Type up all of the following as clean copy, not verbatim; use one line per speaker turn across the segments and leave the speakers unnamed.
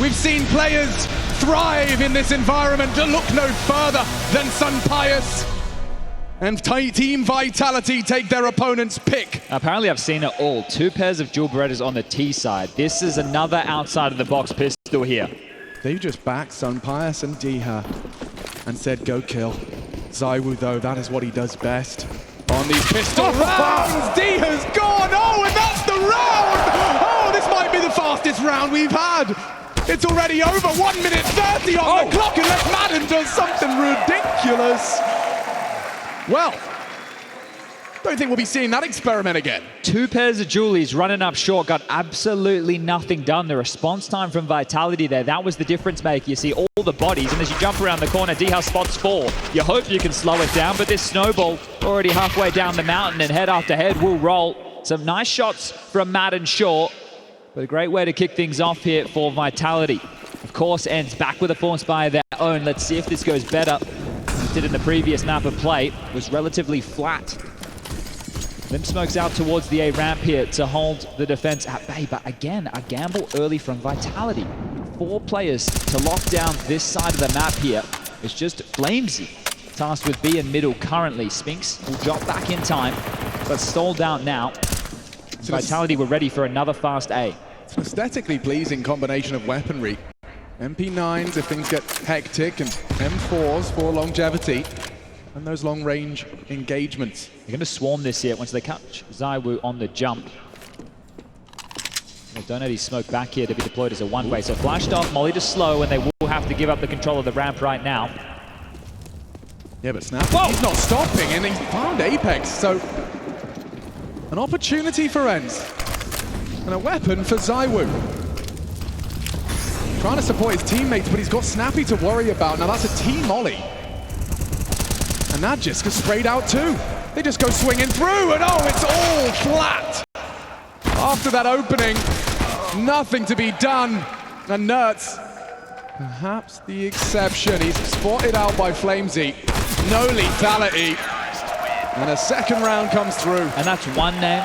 We've seen players thrive in this environment. To look no further than Sunpius and Team Vitality take their opponent's pick.
Apparently I've seen it all. 2 pairs of dual Berettas on the T side. This is another outside of the box pistol here.
They've just backed Sunpius and dycha and said go kill. ZywOo though, that is what he does best. On these pistol rounds, dycha's gone! Oh, and that's the round! Oh, this might be the fastest round we've had! It's already over, 1 minute 30 on the clock unless Madden does something ridiculous. Well, don't think we'll be seeing that experiment again.
2 pairs of Julies running up short, got absolutely nothing done. The response time from Vitality there, that was the difference maker. You see all the bodies, and as you jump around the corner, dycha spots 4. You hope you can slow it down, but this snowball already halfway down the mountain, and head after head will roll. Some nice shots from Madden short, but a great way to kick things off here for Vitality. Of course, ENCE back with a force by their own. Let's see if this goes better. Did in the previous map of play, was relatively flat. Limp smokes out towards the A ramp here to hold the defense at bay, but again, a gamble early from Vitality. 4 players to lock down this side of the map here. It's just Flamesy, tasked with B in middle currently. Spinx will drop back in time, but stalled out now. So Vitality were ready for another fast A.
It's an aesthetically pleasing combination of weaponry. MP9s if things get hectic, and M4s for longevity, and those long-range engagements.
They're going to swarm this here once they catch ZywOo on the jump. They'll donate his smoke back here to be deployed as a one-way. So flashed off, Molly to slow, and they will have to give up the control of the ramp right now.
Yeah, but Snap, he's not stopping, and he's found Apex, so an opportunity for ENCE, and a weapon for ZywOo. Trying to support his teammates, but he's got Snappy to worry about. Now that's a team molly. And that just gets sprayed out too. They just go swinging through, and oh, it's all flat. After that opening, nothing to be done. And Nertz, perhaps the exception. He's spotted out by Flamesy. No lethality. And a second round comes through.
And that's one name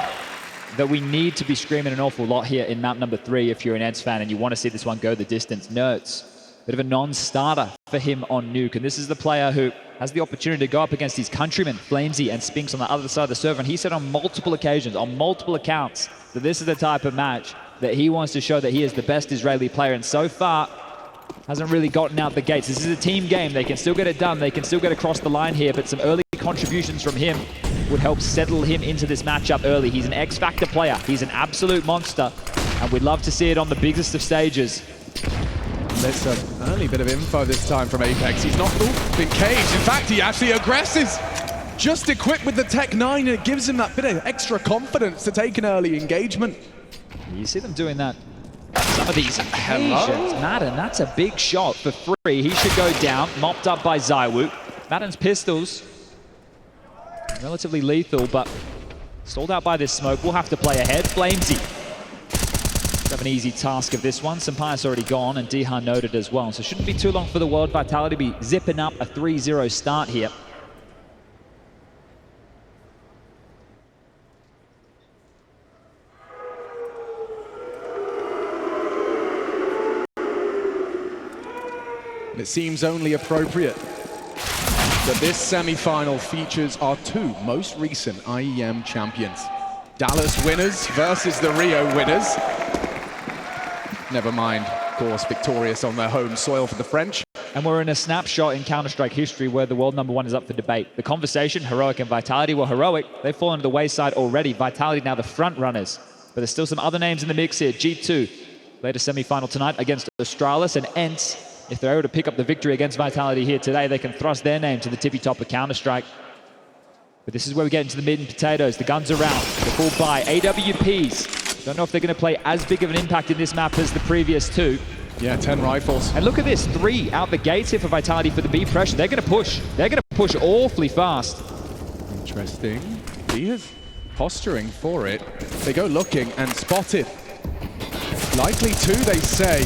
that we need to be screaming an awful lot here in map number 3 if you're an ENCE fan and you want to see this one go the distance. Nertz, bit of a non-starter for him on Nuke, and this is the player who has the opportunity to go up against his countrymen, Flamesy and Spinx on the other side of the server, and he said on multiple occasions, on multiple accounts, that this is the type of match that he wants to show that he is the best Israeli player, and so far hasn't really gotten out the gates. This is a team game. They can still get it done. They can still get across the line here, but some early contributions from him would help settle him into this matchup early. He's an X-Factor player. He's an absolute monster, and we'd love to see it on the biggest of stages.
There's an early bit of info this time from Apex. He's not been caged. In fact, he actually aggresses. Just equipped with the Tech 9, and it gives him that bit of extra confidence to take an early engagement.
You see them doing that. Some of these occasions. Madden, that's a big shot for free. He should go down, mopped up by ZywOo. Madden's pistols, relatively lethal, but stalled out by this smoke. We'll have to play ahead. Flamesy have an easy task of this one. Sunpius already gone, and dycha noted as well. So shouldn't be too long for the world. Vitality be zipping up a 3-0 start here.
And it seems only appropriate that this semi-final features our 2 most recent IEM champions. Dallas winners versus the Rio winners. Never mind, of course, victorious on their home soil for the French.
And we're in a snapshot in Counter-Strike history where the world #1 is up for debate. The conversation, Heroic and Vitality, were Heroic. They've fallen to the wayside already. Vitality now the front runners. But there's still some other names in the mix here. G2 played a semi-final tonight against Astralis, and ENCE, if they're able to pick up the victory against Vitality here today, they can thrust their name to the tippy top of Counter-Strike. But this is where we get into the meat and potatoes. The guns around, the full buy, AWPs. Don't know if they're going to play as big of an impact in this map as the previous 2.
Yeah, 10 rifles.
And look at this, 3 out the gates here for Vitality for the B pressure. They're going to push. They're going to push awfully fast.
Interesting. dycha's posturing for it. They go looking and spotted. Likely 2, they say,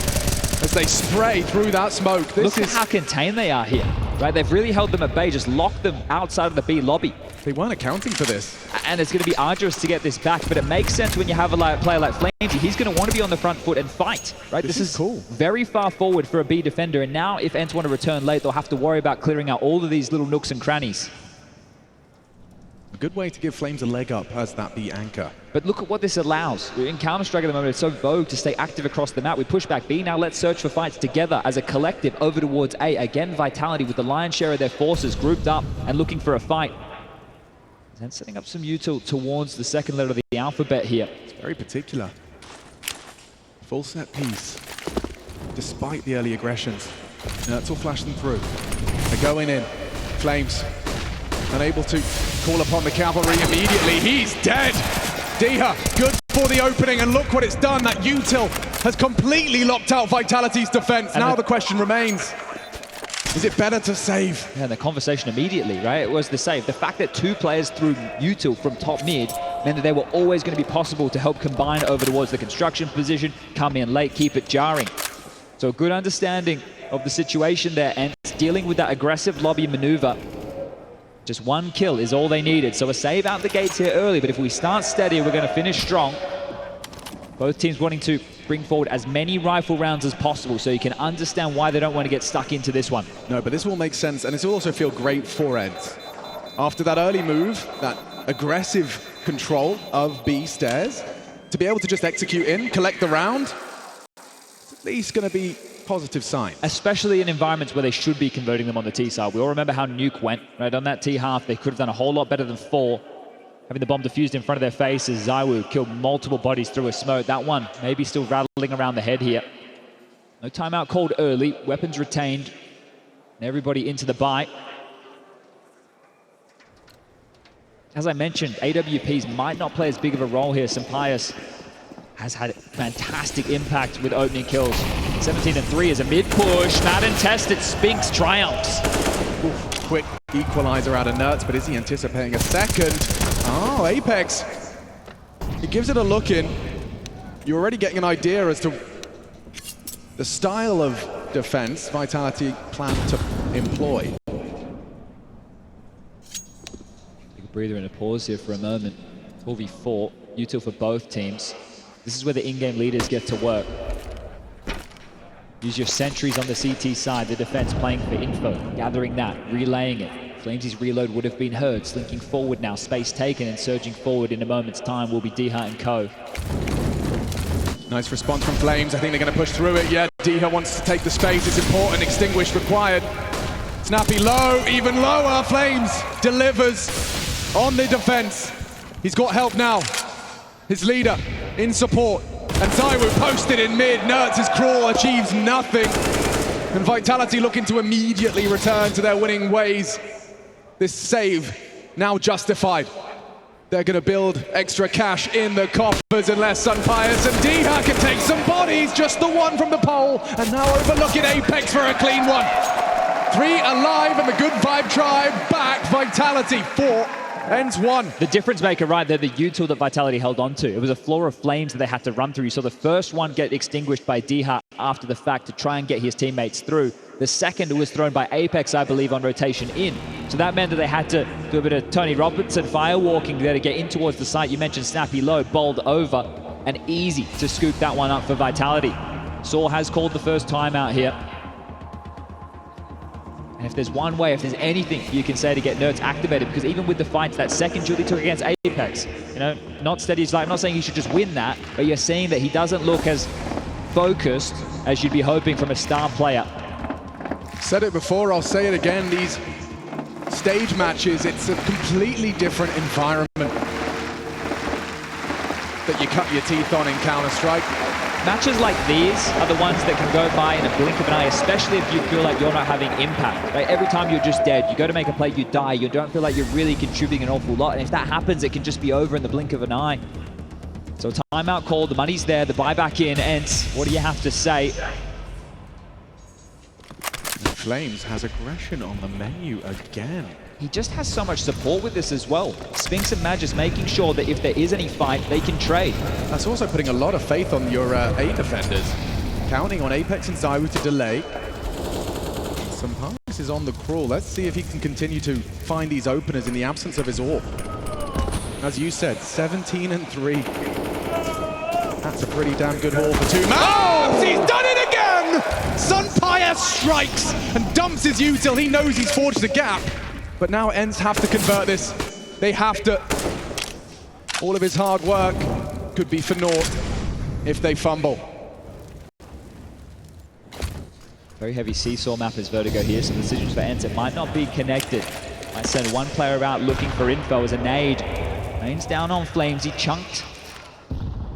as they spray through that smoke.
Look at how contained they are here. Right, they've really held them at bay, just locked them outside of the B lobby.
They weren't accounting for this.
And it's going to be arduous to get this back, but it makes sense when you have a player like Flamesy. He's going to want to be on the front foot and fight, right?
This is cool.
Very far forward for a B defender, and now if ENCE want to return late, they'll have to worry about clearing out all of these little nooks and crannies.
A good way to give Flames a leg up as that B anchor.
But look at what this allows. In Counter-Strike at the moment, it's so vogue to stay active across the map. We push back B, now let's search for fights together as a collective over towards A. Again, Vitality with the lion's share of their forces grouped up and looking for a fight. And setting up some util towards the second letter of the alphabet here.
It's very particular. Full set piece. Despite the early aggressions. Nertz will flash them through. They're going in. Flames unable to call upon the cavalry immediately. He's dead! dycha, good for the opening, and look what it's done. That util has completely locked out Vitality's defense. Now the question remains, is it better to save?
Yeah, the conversation immediately, right? It was the save. The fact that two players threw util from top mid meant that they were always going to be possible to help combine over towards the construction position, come in late, keep it jarring. So a good understanding of the situation there, and dealing with that aggressive lobby maneuver. Just one kill is all they needed. So a save out the gates here early, but if we start steady, we're going to finish strong. Both teams wanting to bring forward as many rifle rounds as possible, so you can understand why they don't want to get stuck into this one.
No, but this will make sense, and it will also feel great for ENCE. After that early move, that aggressive control of B stairs, to be able to just execute in, collect the round, it's at least going to be positive sign.
Especially in environments where they should be converting them on the T side. We all remember how Nuke went, right? On that T half, they could have done a whole lot better than 4. Having the bomb defused in front of their faces, ZywOo killed multiple bodies through a smoke. That one maybe still rattling around the head here. No timeout called early, weapons retained, and everybody into the bite. As I mentioned, AWPs might not play as big of a role here. Sampaius has had fantastic impact with opening kills. 17-3 is a mid-push. Madden tested, Spinx triumphs.
Oof, quick equalizer out of Nertz, but is he anticipating a second? Oh, Apex. He gives it a look in. You're already getting an idea as to the style of defense Vitality plan to employ.
Take a breather and a pause here for a moment. 4v4, util for both teams. This is where the in-game leaders get to work. Use your sentries on the CT side, the defense playing for info, gathering that, relaying it. Flamesy's reload would have been heard, slinking forward now, space taken, and surging forward in a moment's time will be dycha and co.
Nice response from Flames. I think they're going to push through it. Yeah, dycha wants to take the space. It's important. Extinguish required. Snappy low, even lower. Flames delivers on the defense. He's got help now. His leader in support. And ZywOo posted in mid. Nertz's crawl achieves nothing. And Vitality looking to immediately return to their winning ways. This save now justified. They're going to build extra cash in the coffers unless Sampaius and dycha can take some bodies. Just the one from the pole. And now overlooking Apex for a clean one. 3 alive and the good vibe tribe back. Vitality 4. ENCE 1.
The difference maker right there, the util that Vitality held on to. It was a floor of flames that they had to run through. You saw the first one get extinguished by dycha after the fact to try and get his teammates through. The second was thrown by Apex, I believe, on rotation in. So that meant that they had to do a bit of Tony Robertson firewalking there to get in towards the site. You mentioned Snappy low, bowled over, and easy to scoop that one up for Vitality. Saul has called the first timeout here. And if there's one way, if there's anything you can say to get Nertz activated, because even with the fights, that second duel he took against Apex, you know, not steady as light. I'm not saying he should just win that, but you're seeing that he doesn't look as focused as you'd be hoping from a star player.
Said it before, I'll say it again. These stage matches, it's a completely different environment that you cut your teeth on in Counter-Strike.
Matches like these are the ones that can go by in a blink of an eye, especially if you feel like you're not having impact. Right? Every time you're just dead, you go to make a play, you die, you don't feel like you're really contributing an awful lot. And if that happens, it can just be over in the blink of an eye. So timeout called, the money's there, the buyback in, ENCE, what do you have to say?
Flames has aggression on the menu again.
He just has so much support with this as well. Spinx and Mad just making sure that if there is any fight, they can trade.
That's also putting a lot of faith on your A defenders. Counting on Apex and ZywOo to delay. Sampaius This is on the crawl. Let's see if he can continue to find these openers in the absence of his AWP. As you said, 17 and 3. That's a pretty damn good haul for two. Oh! He's done it again! Sunfire strikes and dumps his util. He knows he's forged a gap. But now ENCE have to convert this. They have to. All of his hard work could be for naught if they fumble.
Very heavy seesaw map is Vertigo here, so decisions for ENCE. It might not be connected. Might send one player out looking for info as a nade. Main's down on Flames, he chunked.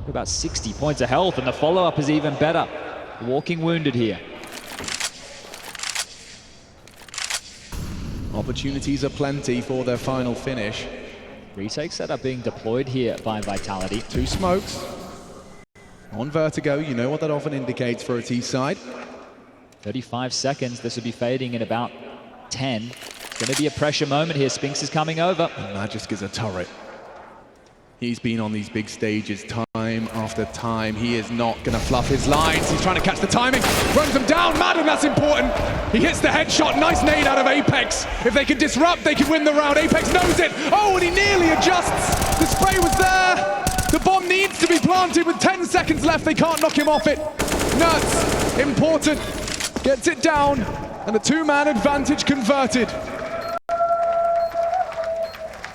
About 60 points of health, and the follow-up is even better. Walking wounded here.
Opportunities are plenty for their final finish.
Retake setup being deployed here by Vitality.
2 smokes on Vertigo. You know what that often indicates for a T side.
35 seconds. This will be fading in about 10. It's going to be a pressure moment here. Spinx is coming over.
And Magisk is a turret. He's been on these big stages time after time. He is not going to fluff his lines. He's trying to catch the timing. Runs them down. Madden, that's important. He hits the headshot. Nice nade out of Apex. If they can disrupt, they can win the round. Apex knows it. Oh, and he nearly adjusts. The spray was there. The bomb needs to be planted with 10 seconds left. They can't knock him off it. Nuts. Important. Gets it down. And the 2-man advantage converted.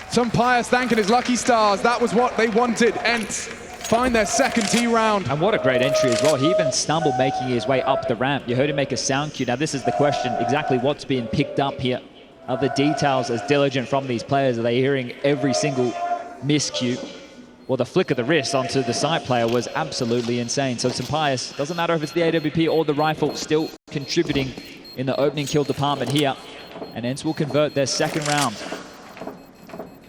Some Pius thanking his lucky stars. That was what they wanted. ENCE find their second T round.
And what a great entry as well. He even stumbled making his way up the ramp. You heard him make a sound cue. Now this is the question, exactly what's being picked up here. Are the details as diligent from these players? Are they hearing every single miscue? Well, the flick of the wrist onto the side player was absolutely insane. So Pius, doesn't matter if it's the AWP or the rifle, still contributing in the opening kill department here. And ENCE will convert their second round.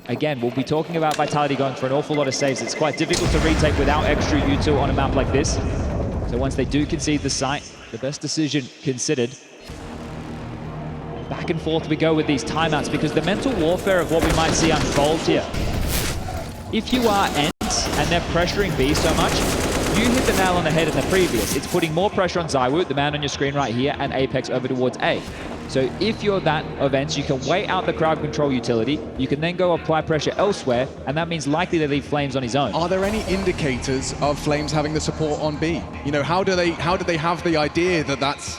Again, we'll be talking about Vitality going for an awful lot of saves. It's quite difficult to retake without extra util on a map like this. So once they do concede the site, the best decision considered. Back and forth we go with these timeouts because the mental warfare of what we might see unfold here. If you are ENCE and they're pressuring B so much, you hit the nail on the head in the previous. It's putting more pressure on ZywOo, the man on your screen right here, and Apex over towards A. So if you're that of ENCE, you can wait out the crowd control utility. You can then go apply pressure elsewhere, and that means likely they leave Flames on his own.
Are there any indicators of Flames having the support on B? You know, how do they have the idea that that's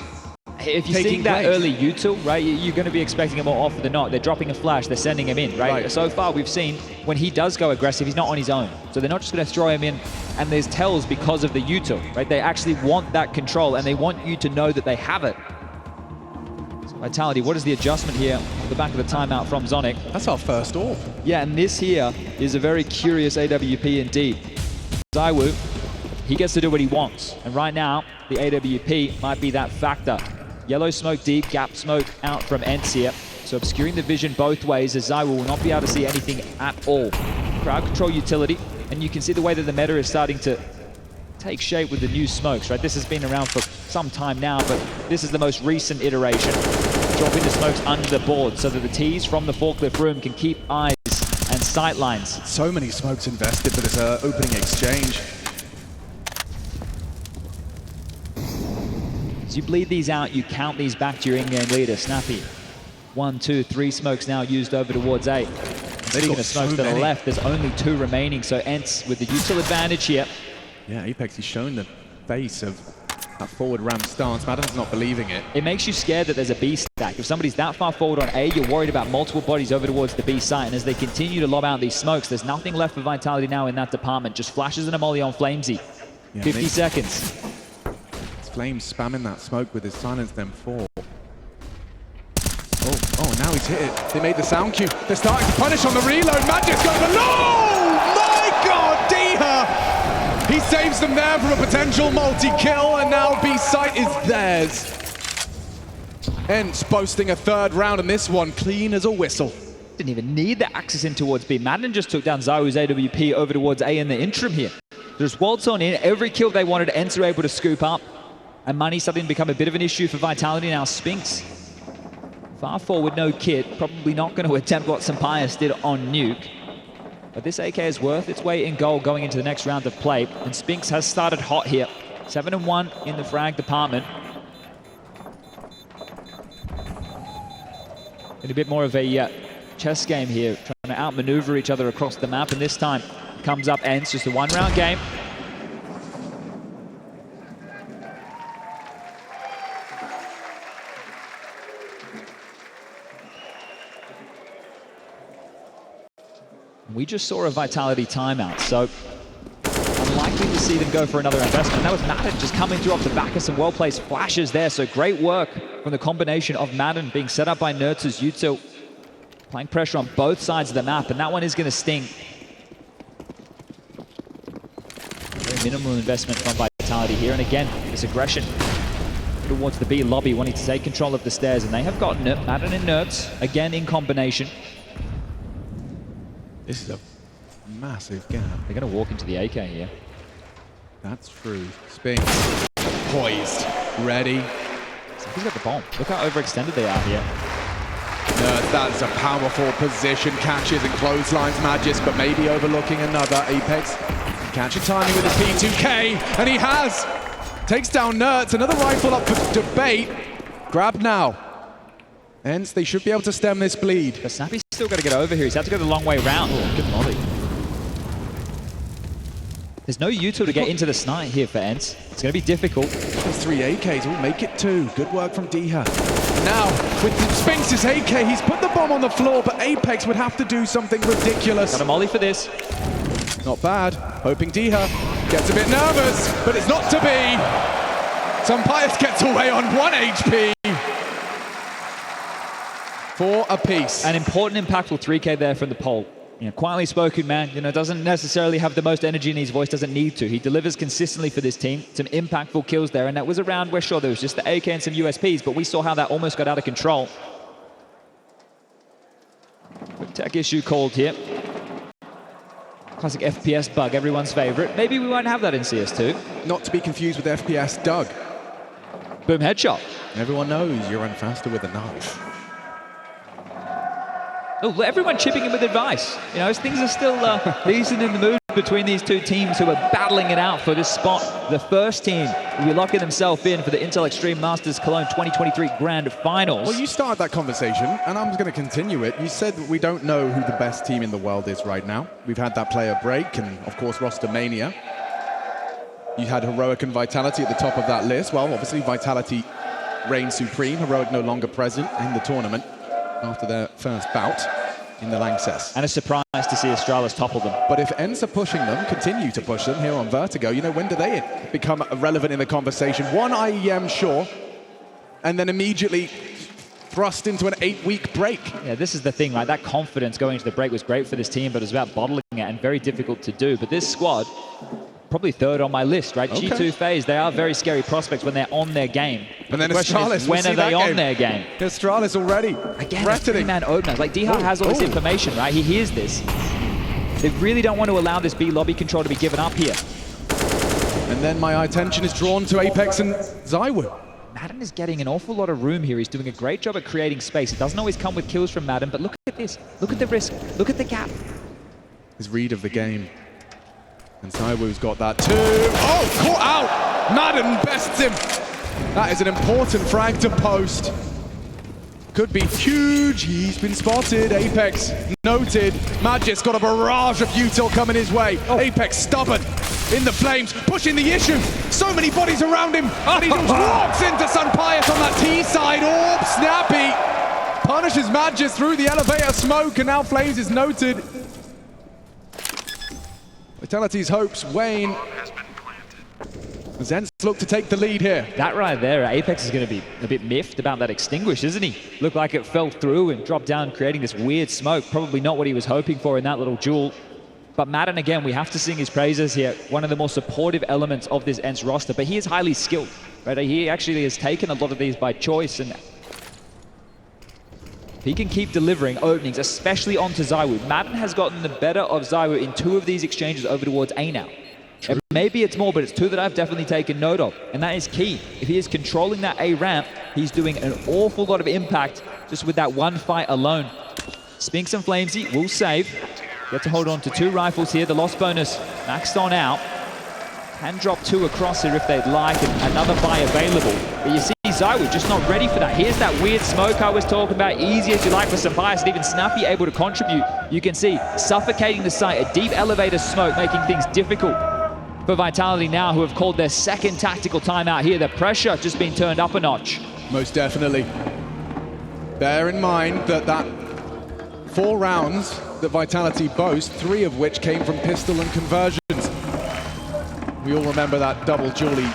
if you're seeing that early util, right, you're going to be expecting it more often than not. They're dropping a flash, they're sending him in, right? So far we've seen when he does go aggressive, he's not on his own. So they're not just going to throw him in, and there's tells because of the util, right? They actually want that control, and they want you to know that they have it. So Vitality, what is the adjustment here on the back of the timeout from Zonic?
That's our first AWP.
Yeah, and this here is a very curious AWP indeed. ZywOo, he gets to do what he wants, and right now the AWP might be that factor. Yellow smoke deep, gap smoke out from ENCE here. So obscuring the vision both ways as ZywOo will not be able to see anything at all. Crowd control utility, and you can see the way that the meta is starting to take shape with the new smokes, right? This has been around for some time now, but this is the most recent iteration. Dropping the smokes under the board so that the Ts from the forklift room can keep eyes and sight lines.
So many smokes invested for this opening exchange.
As you bleed these out, you count these back to your in-game leader, Snappy. 1, 2, 3 smokes now used over towards A. Speaking of smokes to the left, there's only 2 remaining, so ENCE with the util advantage here.
Yeah, Apex, he's shown the face of that forward ramp stance. Madden's not believing it.
It makes you scared that there's a B stack. If somebody's that far forward on A, you're worried about multiple bodies over towards the B site, and as they continue to lob out these smokes, there's nothing left for Vitality now in that department. Just flashes and a molly on Flamesy. Yeah, 50 seconds.
Flames spamming that smoke with his silence M4. Oh, now he's hit it. They made the sound cue. They're starting to punish on the reload. Magisk goes, oh my God, dycha! He saves them there from a potential multi-kill, and now B site is theirs. ENCE boasting a third round, and this one clean as a whistle.
Didn't even need the access in towards B. Madden just took down ZywOo's AWP over towards A in the interim here. Just waltz on in. Every kill they wanted, ENCE are able to scoop up. And money starting to become a bit of an issue for Vitality now. Spinx, far forward, no kit. Probably not going to attempt what Pius did on Nuke. But this AK is worth its weight in gold going into the next round of play. And Spinx has started hot here. 7-1 in the frag department. In a bit more of a chess game here, trying to outmaneuver each other across the map, and this time comes up ENCE, just a one-round game. We just saw a Vitality timeout, so unlikely to see them go for another investment. That was Madden just coming through off the back of some well-placed flashes there, so great work from the combination of Madden being set up by Nertz's Yuto, applying pressure on both sides of the map, and that one is going to sting. Very minimal investment from Vitality here, and again, this aggression towards the B lobby, wanting to take control of the stairs, and they have got Madden and Nertz, again in combination.
This is a massive gap.
They're going to walk into the AK here.
That's true. Spinx, poised, ready.
He's got the bomb. Look how overextended they are here.
That's a powerful position. Catches and clotheslines Magis, but maybe overlooking another. Apex catching timing with his P2K, and he has. Takes down Nertz. Another rifle up for debate. Grab now. ENCE, they should be able to stem this bleed.
But Snappy's still got to get over here. He's had to go the long way round.
Oh, good molly.
There's no util to get into the snipe here for ENCE. It's going to be difficult.
There's 3 AKs. We'll make it 2. Good work from dycha. Now, with Spinx's AK, he's put the bomb on the floor, but Apex would have to do something ridiculous.
Got a molly for this.
Not bad. Hoping dycha gets a bit nervous, but it's not to be. Sampias gets away on 1 HP. 4 apiece.
An important, impactful 3K there from the pole. You know, quietly spoken man, doesn't necessarily have the most energy in his voice, doesn't need to. He delivers consistently for this team. Some impactful kills there, and that was around where, sure, there was just the AK and some USPs, but we saw how that almost got out of control. Quick tech issue called here. Classic FPS bug, everyone's favorite. Maybe we won't have that in CS2.
Not to be confused with FPS Doug.
Boom, headshot.
Everyone knows you run faster with a knife.
Oh, everyone chipping in with advice. As things are still decent in the mood between these two teams who are battling it out for this spot. The first team will be locking themselves in for the Intel Extreme Masters Cologne 2023 Grand Finals.
Well, you started that conversation, and I'm going to continue it. You said that we don't know who the best team in the world is right now. We've had that player break, and of course, roster mania. You had Heroic and Vitality at the top of that list. Well, obviously, Vitality reigns supreme. Heroic no longer present in the tournament after their first bout in the Lanxess.
And a surprise to see Astralis topple them.
But if ENCE are pushing them, continue to push them here on Vertigo, when do they become relevant in the conversation? 1 IEM, sure, and then immediately thrust into an 8-week break.
Yeah, this is the thing, right? That confidence going into the break was great for this team, but it was about bottling it and very difficult to do. But this squad, probably 3rd on my list, right?
Okay.
G2 FaZe, they are very scary prospects when they're on their game.
And then
the question
Astralis,
is, when are they on their game?
Astralis already.
Again,
threatening.
3-man opener. Like, dycha has all this information, right? He hears this. They really don't want to allow this B lobby control to be given up here.
And then my attention is drawn to Apex and ZywOo.
Madden is getting an awful lot of room here. He's doing a great job at creating space. It doesn't always come with kills from Madden, but look at this. Look at the risk. Look at the gap.
His read of the game. And ZywOo's got that too. Oh, caught out! Madden bests him. That is an important frag to post. Could be huge. He's been spotted. Apex noted. Magis got a barrage of util coming his way. Apex stubborn in the flames, pushing the issue. So many bodies around him. And he just walks into Sampias on that T side. Orb, Snappy punishes Magis through the elevator smoke, and now Flames is noted. Vitality's hopes wane as ENCE look to take the lead here.
That right there, Apex is going to be a bit miffed about that extinguish, isn't he? Looked like it fell through and dropped down, creating this weird smoke. Probably not what he was hoping for in that little duel. But Madden, again, we have to sing his praises here. One of the more supportive elements of this ENCE roster, but he is highly skilled, right? He actually has taken a lot of these by choice, and he can keep delivering openings, especially onto ZywOo. Madden has gotten the better of ZywOo in 2 of these exchanges over towards A now. And maybe it's more, but it's 2 that I've definitely taken note of, and that is key. If he is controlling that A ramp, he's doing an awful lot of impact just with that 1 fight alone. Spinx and Flamesy will save. Get to hold on to 2 rifles here. The loss bonus maxed on out. Can drop 2 across here if they'd like, and another buy available. But you see ZywOo just not ready for that. Here's that weird smoke I was talking about. Easy as you like for Spinx, and even Snappy able to contribute. You can see suffocating the site, a deep elevator smoke, making things difficult for Vitality now, who have called their second tactical timeout here. The pressure just being turned up a notch.
Most definitely. Bear in mind that 4 rounds that Vitality boast, 3 of which came from pistol and conversions. We all remember that double Julie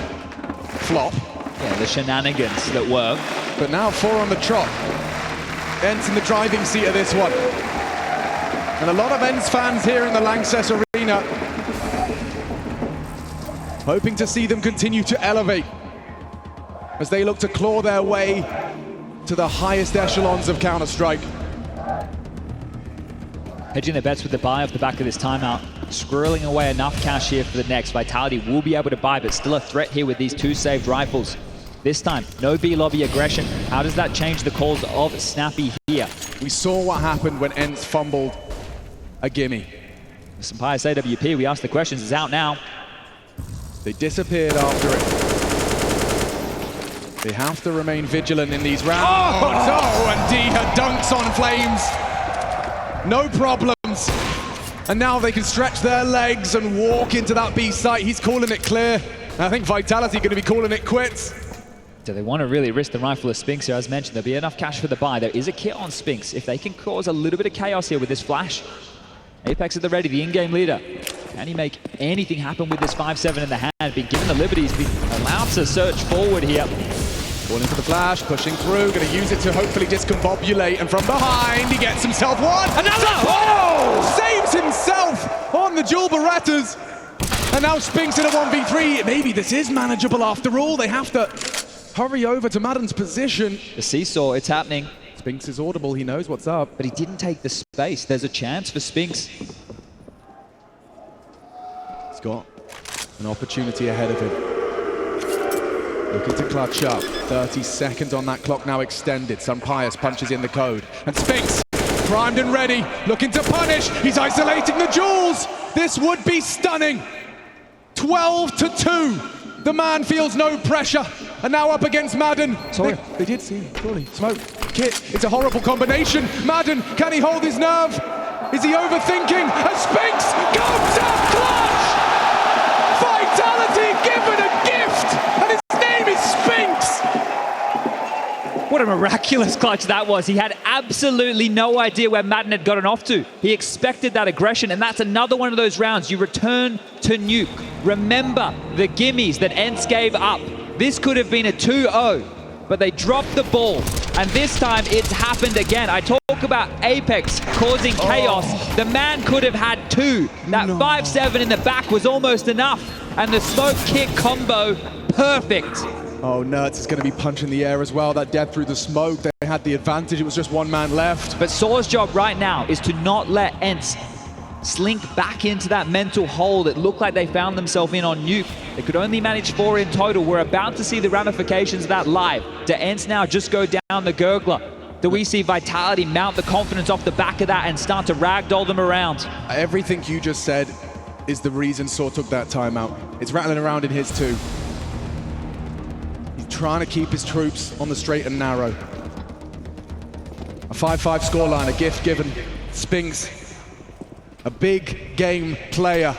flop.
Yeah, the shenanigans that were.
But now 4 on the trot. ENCE in the driving seat of this one. And a lot of ENCE fans here in the Lanxess Arena hoping to see them continue to elevate as they look to claw their way to the highest echelons of Counter-Strike.
Hedging their bets with the buy off the back of this timeout. Squirreling away enough cash here for the next. Vitality will be able to buy, but still a threat here with these 2 saved rifles. This time, no B-lobby aggression. How does that change the calls of Snappy here?
We saw what happened when ENCE fumbled a gimme.
Some pious AWP, we asked the questions, it's out now.
They disappeared after it. They have to remain vigilant in these rounds. Oh, and dycha dunks on Flames. No problems. And now they can stretch their legs and walk into that B site. He's calling it clear. I think Vitality going to be calling it quits.
Do they want to really risk the rifle of Spinx here? As mentioned, there'll be enough cash for the buy. There is a kit on Spinx. If they can cause a little bit of chaos here with this flash. Apex at the ready, the in-game leader. Can he make anything happen with this 5-7 in the hand? Being given the liberties, being allowed to search forward here.
Calling for the flash, pushing through, going to use it to hopefully discombobulate, and from behind he gets himself one.
Another!
Oh! Saves himself on the dual Berettas. And now Spinx in a 1v3. Maybe this is manageable after all. They have to hurry over to Madden's position.
The seesaw, it's happening.
Spinx is audible, he knows what's up.
But he didn't take the space. There's a chance for Spinx.
He's got an opportunity ahead of him. Looking to clutch up. 30 seconds on that clock now extended. Pious punches in the code. And Spinx, primed and ready, looking to punish. He's isolating the jewels. This would be stunning. 12-2. The man feels no pressure. And now up against Madden.
Sorry.
They did see him, surely. Smoke, Kit, it's a horrible combination. Madden, can he hold his nerve? Is he overthinking? And Spinx comes up clutch! Vitality given a gift! And his name is Spinx!
What a miraculous clutch that was. He had absolutely no idea where Madden had gotten off to. He expected that aggression, and that's another one of those rounds. You return to nuke. Remember the gimmies that ENCE gave up. This could have been a 2-0, but they dropped the ball. And this time it's happened again. I talk about Apex causing chaos. The man could have had 2. That 5-7 in the back was almost enough. And the smoke kick combo, perfect.
Oh, Nertz is going to be punching the air as well. That death through the smoke, they had the advantage. It was just 1 man left.
But Saw's job right now is to not let ENCE slink back into that mental hole that looked like they found themselves in on nuke. They could only manage 4 in total. We're about to see the ramifications of that live. Do ENCE now just go down the gurgler? Do we see Vitality mount the confidence off the back of that and start to ragdoll them around?
Everything you just said is the reason Saw took that timeout. It's rattling around in his too. He's trying to keep his troops on the straight and narrow. A 5-5 scoreline, a gift given. Spinx, a big game player.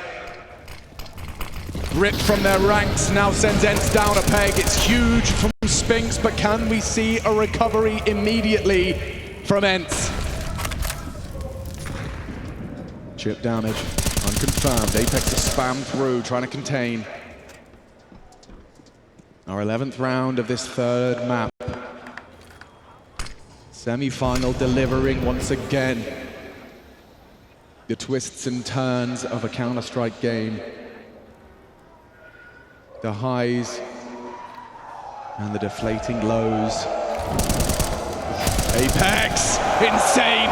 Ripped from their ranks, now sends ENCE down a peg. It's huge from Spinx, but can we see a recovery immediately from ENCE? Chip damage, unconfirmed. Apex is spammed through, trying to contain. Our 11th round of this 3rd map. Semi-final delivering once again. The twists and turns of a Counter-Strike game. The highs and the deflating lows. Apex, insane.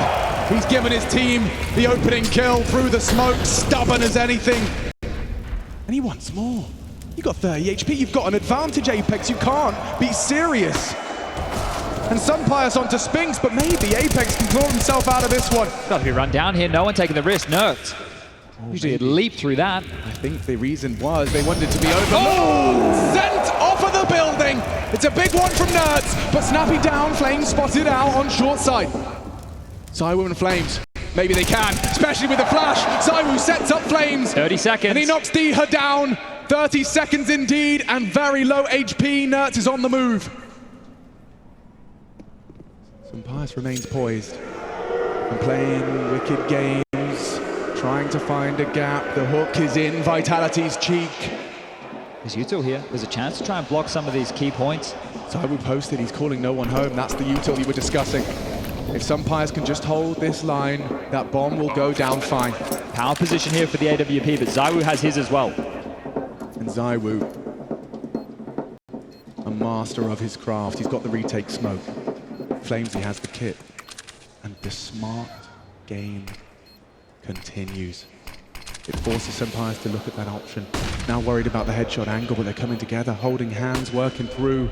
He's given his team the opening kill through the smoke, stubborn as anything. And he wants more. You've got 30 HP, you've got an advantage, Apex. You can't be serious. And some pious onto Spinx, but maybe Apex can claw himself out of this one.
Got to be run down here, no one taking the risk, Nertz. Usually he'd leap through that.
I think the reason was they wanted it to be over. Oh! Sent off of the the building. It's a big one from Nerds, but Snappy down, Flames spotted out on short side. ZywOo and Flames, maybe they can, especially with the flash. ZywOo sets up Flames.
30 seconds.
And he knocks dycha down. 30 seconds indeed, and very low HP. Nerds is on the move. Spinx remains poised and playing wicked games, trying to find a gap. The hook is in Vitality's cheek.
There's util here. There's a chance to try and block some of these key points.
ZywOo posted, he's calling no one home. That's the util you were discussing. If Spinx can just hold this line, that bomb will go down fine.
Power position here for the AWP, but ZywOo has his as well.
And ZywOo, a master of his craft. He's got the retake smoke. Flamesy has the kit. And the smart game continues. It forces Spinx to look at that option. Now worried about the headshot angle, but they're coming together, holding hands, working through.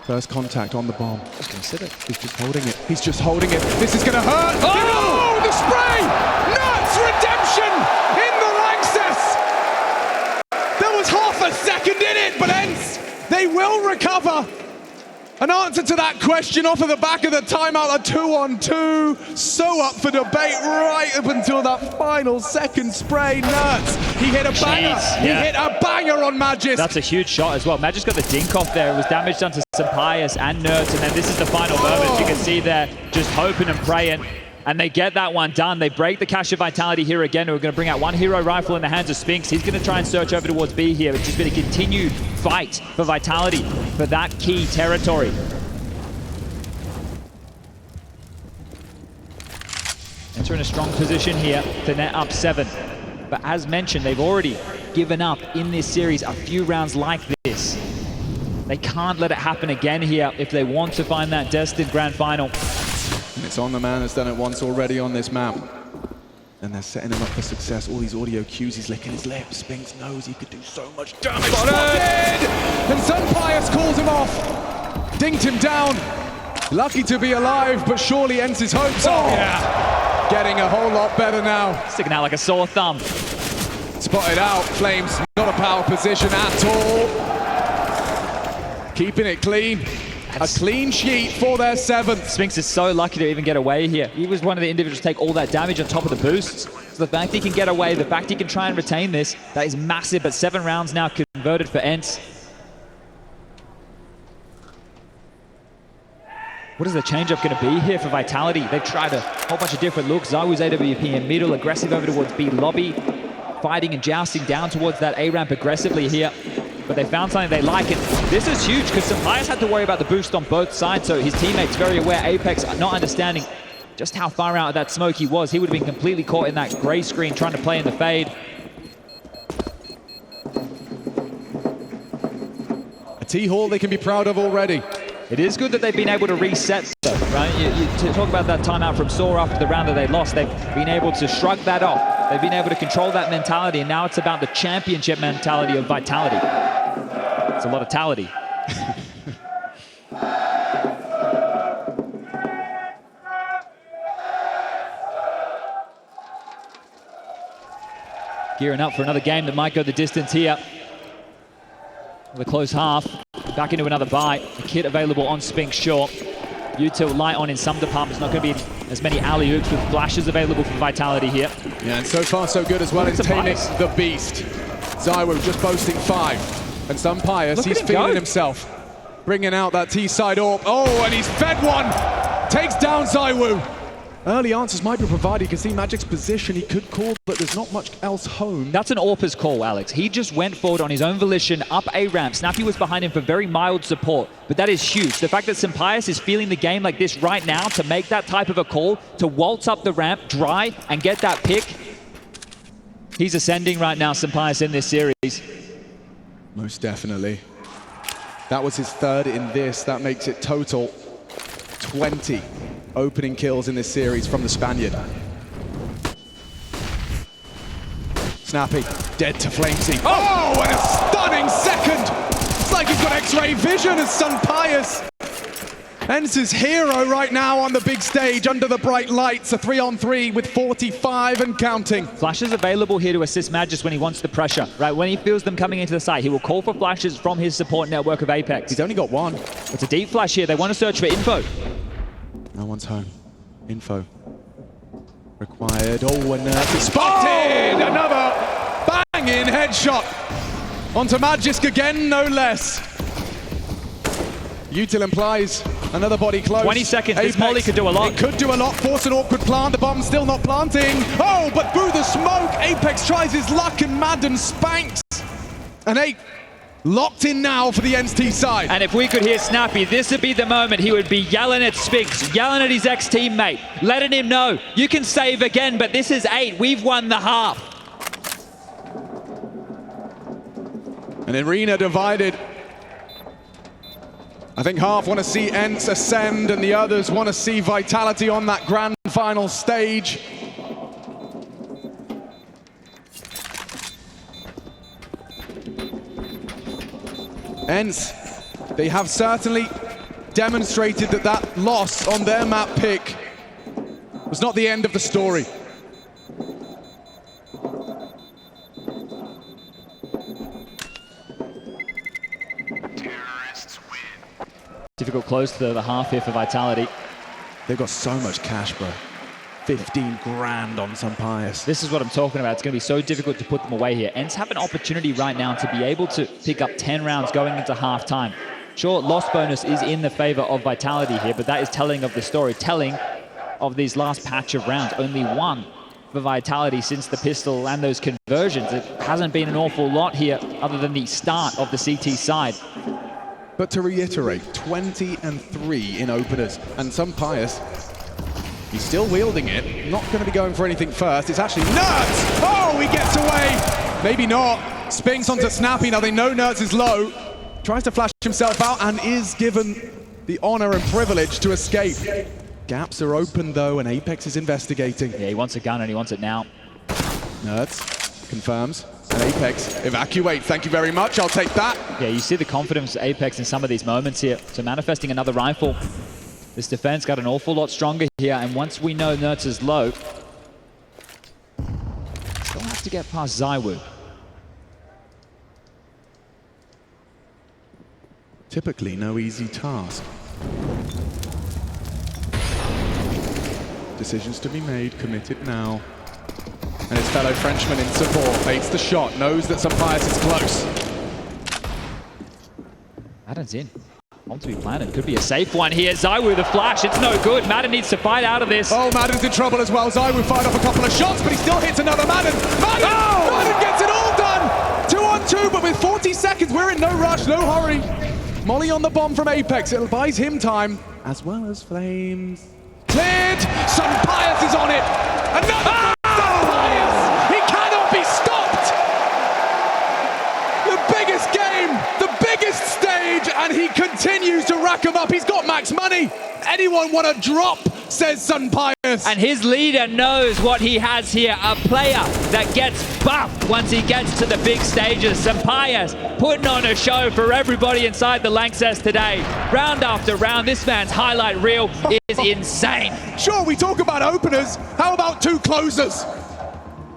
First contact on the bomb.
Just consider.
He's just holding it. He's just holding it. This is gonna hurt. Oh, the spray! Nuts redemption in the Lanxess! There was half a second in it, but ENCE, they will recover. An answer to that question off of the back of the timeout, a 2-on-2. So up for debate right up until that final second spray. Nerds, he hit a banger. He hit a banger on Magisk.
That's a huge shot as well. Magisk got the dink off there. It was damage done to Spinx and Nerds, and then this is the final moment. You can see there, just hoping and praying. And they get that one done. They break the cache of Vitality here again. We're going to bring out one hero rifle in the hands of Spinx. He's going to try and search over towards B here. It's just been a continued fight for Vitality for that key territory. Enter in a strong position here to net up 7. But as mentioned, they've already given up in this series a few rounds like this. They can't let it happen again here if they want to find that destined grand final.
And it's on the man that's done it once already on this map. And they're setting him up for success. All these audio cues, he's licking his lips. Spinx knows he could do so much damage. Spotted! And Spinx calls him off. Dinked him down. Lucky to be alive, but surely ENCE's hopes are. Yeah. Getting a whole lot better now.
Sticking out like a sore thumb.
Spotted out. Flames, not a power position at all. Keeping it clean. A clean sheet for their 7th.
Spinx is so lucky to even get away here. He was one of the individuals to take all that damage on top of the boosts. So the fact he can get away, the fact he can try and retain this, that is massive. But 7 rounds now converted for ENCE. What is the change-up going to be here for Vitality? They've tried a whole bunch of different looks. ZywOo's AWP in middle, aggressive over towards B lobby, fighting and jousting down towards that A ramp aggressively here. But they found something they like, and this is huge because Spinx had to worry about the boost on both sides, so his teammates very aware. Apex not understanding just how far out of that smoke he was. He would have been completely caught in that gray screen trying to play in the fade.
A T-Hall they can be proud of already.
It is good that they've been able to reset, though, right? You talk about that timeout from Saw after the round that they lost. They've been able to shrug that off. They've been able to control that mentality, and now it's about the championship mentality of Vitality. It's a lot of tality. Gearing up for another game that might go the distance here. With a close half. Back into another buy. The kit available on Spinx short. Util light on in some departments. Not going to be as many alley-oops with flashes available for Vitality here.
Yeah, and so far so good as well in taming the beast. ZywOo just boasting 5. And Spinx, he's feeling himself. Bringing out that T-side AWP. Oh, and he's fed one. Takes down ZywOo. Early answers might be provided. You can see Magic's position. He could call, but there's not much else home.
That's an AWPer's call, Alex. He just went forward on his own volition, up a ramp. Snappy was behind him for very mild support, but that is huge. The fact that Spinx is feeling the game like this right now to make that type of a call, to waltz up the ramp, dry, and get that pick. He's ascending right now, Spinx, in this series.
Most definitely. That was his 3rd in this. That makes it total 20 opening kills in this series from the Spaniard. Snappy, dead to Flamesy. Oh, and a stunning second! It's like he's got X-ray vision as Spinx ENCE's hero right now on the big stage under the bright lights. A 3-on-3 with 45 and counting.
Flashes available here to assist Magis when he wants the pressure, right? When he feels them coming into the site, he will call for flashes from his support network of Apex.
He's only got one.
It's a deep flash here. They want to search for info.
No one's home. Info required. Oh, and spotted!
Oh!
Another banging headshot onto Magisk again, no less. Util implies another body close.
20 seconds.
Apex,
this molly could do a lot.
It could do a lot. Force an awkward plant. The bomb's still not planting. Oh, but through the smoke, Apex tries his luck and Madden Spinx. And 8 locked in now for the ENCE side.
And if we could hear Snappy, this would be the moment he would be yelling at Spinx, yelling at his ex-teammate, letting him know, you can save again, but this is 8. We've won the half.
An arena divided. I think half want to see ENCE ascend and the others want to see Vitality on that grand final stage. ENCE, they have certainly demonstrated that that loss on their map pick was not the end of the story.
Difficult close to the half here for Vitality.
They've got so much cash, bro. 15 grand on some Pius.
This is what I'm talking about. It's going to be so difficult to put them away here. ENCE have an opportunity right now to be able to pick up 10 rounds going into halftime. Sure, loss bonus is in the favor of Vitality here, but that is telling of the story, telling of these last patch of rounds. Only one for Vitality since the pistol and those conversions. It hasn't been an awful lot here other than the start of the CT side.
But to reiterate, 20-3 in openers, and some Pius, he's still wielding it, not going to be going for anything first. It's actually Nerds! Oh, he gets away! Maybe not. Spinx onto Snappy, now they know Nerds is low. Tries to flash himself out and is given the honor and privilege to escape. Gaps are open though, and Apex is investigating.
Yeah, he wants a gun and he wants it now.
Nerds confirms. And Apex, evacuate, thank you very much, I'll take that.
Yeah, you see the confidence of Apex in some of these moments here. So manifesting another rifle. This defense got an awful lot stronger here, and once we know Nerds is low, still have to get past ZywOo.
Typically no easy task. Decisions to be made, committed now. And his fellow Frenchman in support, baits the shot, knows that some Pius is close.
Madden's in. On to be planted. Could be a safe one here. ZywOo the flash. It's no good. Madden needs to fight out of this.
Oh, Madden's in trouble as well. ZywOo fired off a couple of shots, but he still hits another Madden. Madden gets it all done. 2-on-2, but with 40 seconds, we're in no rush, no hurry. Molly on the bomb from Apex. It buys him time, as well as Flames. Cleared. Some Pius is on it. Another. And he continues to rack him up. He's got max money. Anyone want a drop, says Sun Pius.
And his leader knows what he has here. A player that gets buffed once he gets to the big stages. Sun Pius putting on a show for everybody inside the LANXESS today. Round after round, this man's highlight reel is insane.
Sure, we talk about openers. How about 2 closers?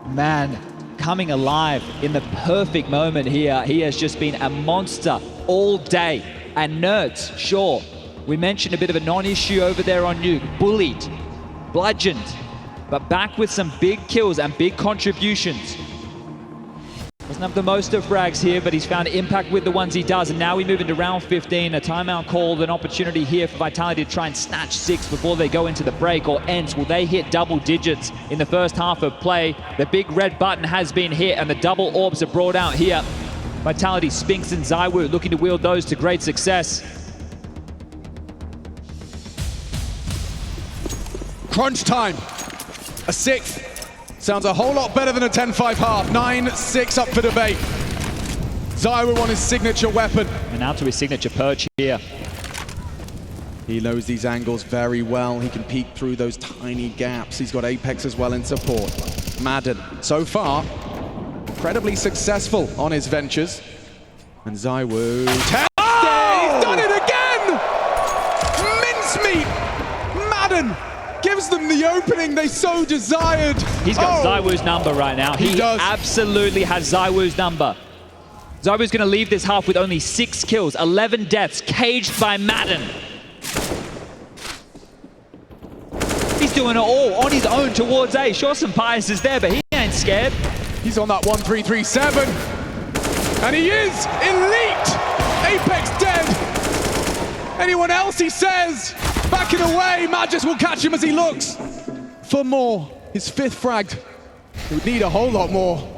Man, coming alive in the perfect moment here. He has just been a monster all day. And Nerds, sure, we mentioned a bit of a non-issue over there on Nuke. Bullied, bludgeoned, but back with some big kills and big contributions. Doesn't have the most of frags here, but he's found impact with the ones he does. And now we move into round 15, a timeout called, an opportunity here for Vitality to try and snatch 6 before they go into the break. Or ENCE, will they hit double digits in the first half of play? The big red button has been hit and the double orbs are brought out here. Vitality, Spinx and ZywOo looking to wield those to great success.
Crunch time. A 6th. Sounds a whole lot better than a 10-5 half. 9-6 up for debate. ZywOo on his signature weapon.
And now to his signature perch here.
He knows these angles very well. He can peek through those tiny gaps. He's got Apex as well in support. Madden, so far, incredibly successful on his ventures. And ZywOo, he's done it again! opening they so desired.
He's got ZywOo's number right now.
He does.
Absolutely has ZywOo's number. ZywOo's going to leave this half with only 6 kills, 11 deaths, caged by Madden. He's doing it all on his own towards A. Sure, some bias is there, but he ain't scared.
He's on that 1-3-3-7. And he is elite. Apex dead. Anyone else, he says. Backing away. Magis will catch him as he looks for more. His 5th fragged. He would need a whole lot more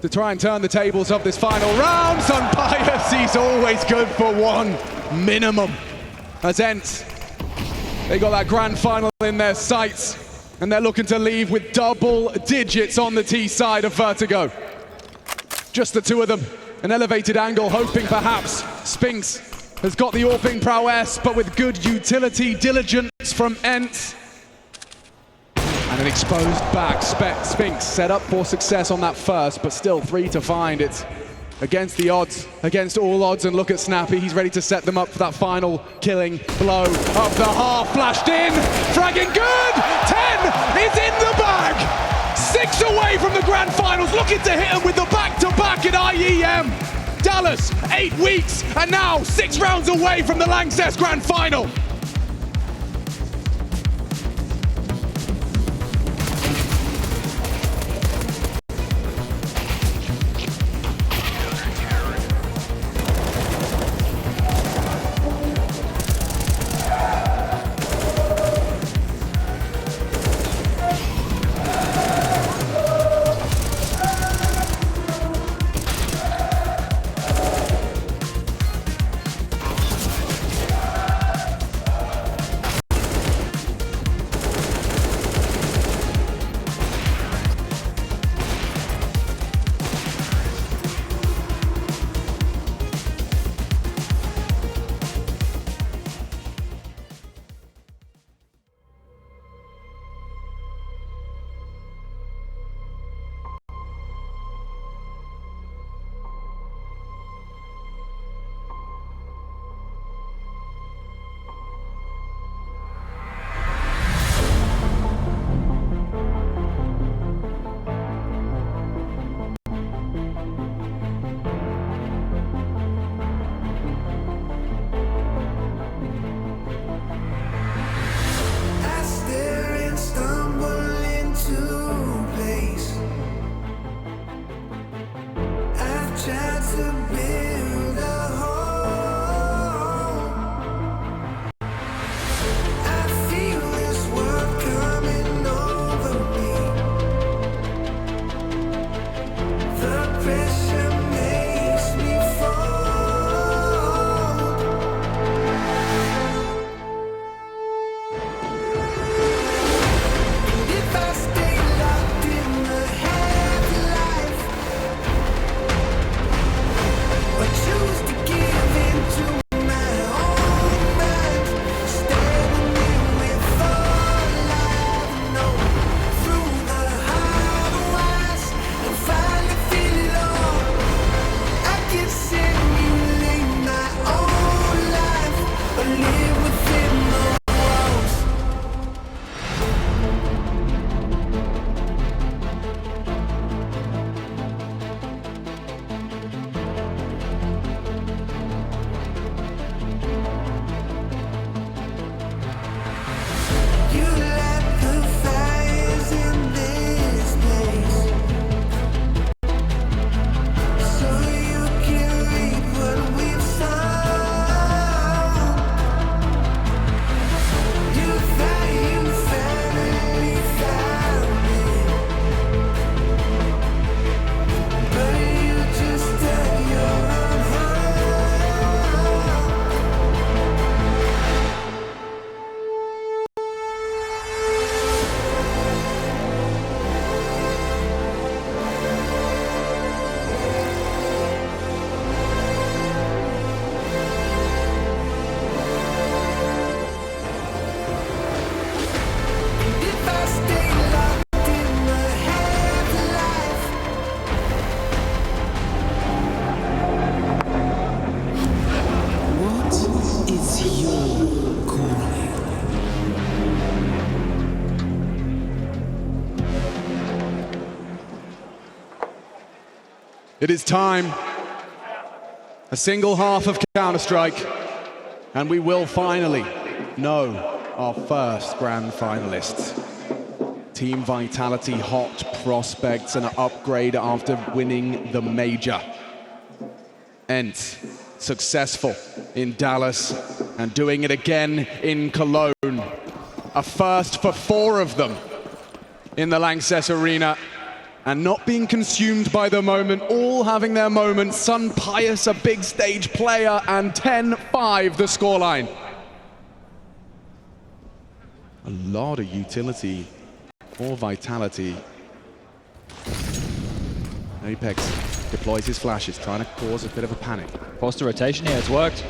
to try and turn the tables of this final round. Sun Bias, he's always good for 1 minimum. As ENCE, they got that grand final in their sights, and they're looking to leave with double digits on the T side of Vertigo. Just the 2 of them. An elevated angle, hoping perhaps Spinx has got the AWPing prowess, but with good utility, diligence from ENCE. And an exposed back. Spinx set up for success on that first, but still 3 to find. It's against the odds, against all odds, and look at Snappy. He's ready to set them up for that final killing blow of the half. Flashed in, fragging good! 10 is in the bag! 6 away from the grand finals, looking to hit him with the back-to-back at IEM. Dallas, 8 weeks, and now 6 rounds away from the Lanxess grand final. It is time. A single half of Counter-Strike, and we will finally know our first grand finalists. Team Vitality, hot prospects, and an upgrade after winning the major. ENCE, successful in Dallas, and doing it again in Cologne. A first for 4 of them in the Lanxess Arena. And not being consumed by the moment, all having their moments. Sun Pius, a big stage player, and 10-5 the scoreline. A lot of utility for Vitality. Apex deploys his flashes, trying to cause a bit of a panic.
Forced a rotation here, it's worked.